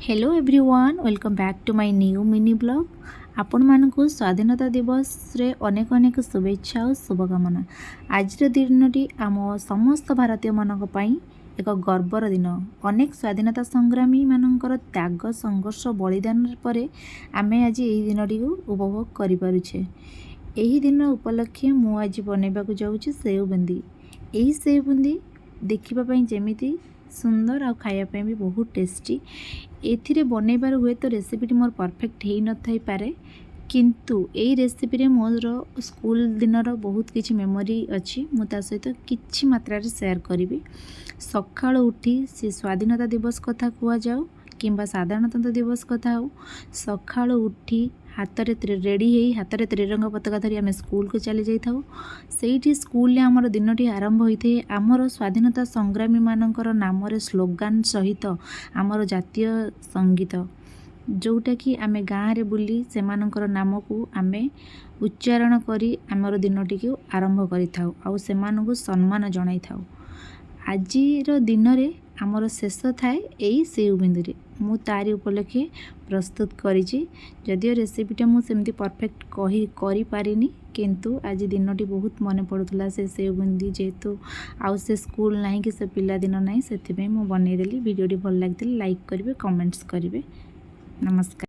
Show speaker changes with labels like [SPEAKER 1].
[SPEAKER 1] Hello everyone, welcome back to my new mini blog. आपण मानकु स्वाधीनता दिवस रे अनेक अनेक शुभेच्छा और शुभकामना। आज दिनटी आम समस्त भारतीय मानक पई एक गर्वर दिन। अनेक स्वाधीनता संग्रामी मानकर त्याग संघर्ष बलिदान परे आमे आज एही दिनटी को उपभोग करि पारुछे। एही दिन उपलक्षे मु आज बनेबाकू जाउछि सेव बुंदी। एही सेव बुंदी देखिबा पई जेमिति सुंदर और खाया भी बहुत टेस्टी। एथिरे बनैबार हुए तो रेसिपीटी मोर परफेक्ट हो न थाई पारे, किंतु एई रेसिपी मोर स्कूल दिनर बहुत किछि मेमोरी अच्छी। मु ता सहित किछि मात्रा रे शेयर करिवि। सकाळ उठी से स्वाधीनता दिवस कथा कुआ जाऊ किंबा साधारणतंत्र दिवस कथा हो, सकाळ उठी हाथ रे रेडी हेई हाथ रे त्रिरंगा पताका धरी आम स्कूल को चली जाइथाऊ। सेठी स्कूल ले आमर दिनटी आरंभ होइथे आमर स्वाधीनता संग्रामी मानकर नाम रे स्लोगान सहित आमर जातीय संगीत, जोटा कि आमे गाँव रे बुली से मानकर नाम को आमे उच्चारण करी आमर दिनटी को आरंभ करिथाऊ और से मानकु सम्मान जणाई थाऊ। आजिर दिन रे आमर शेष थाए यही सेव बिंदुरे मु तारी उपलक्षे प्रस्तुत करिछि। जदियो रेसिपीटा मु सेमती परफेक्ट करि पारिनी, किंतु आज दिनटी बहुत मन पड़ुला से सेव बुंदी जेहेतु आउ से स्कूल नहीं कि से पिला दिन नहीं, से मु बनई देली। वीडियोटी भल लागिले लाइक करिवे, कमेंट्स करिवे। नमस्कार।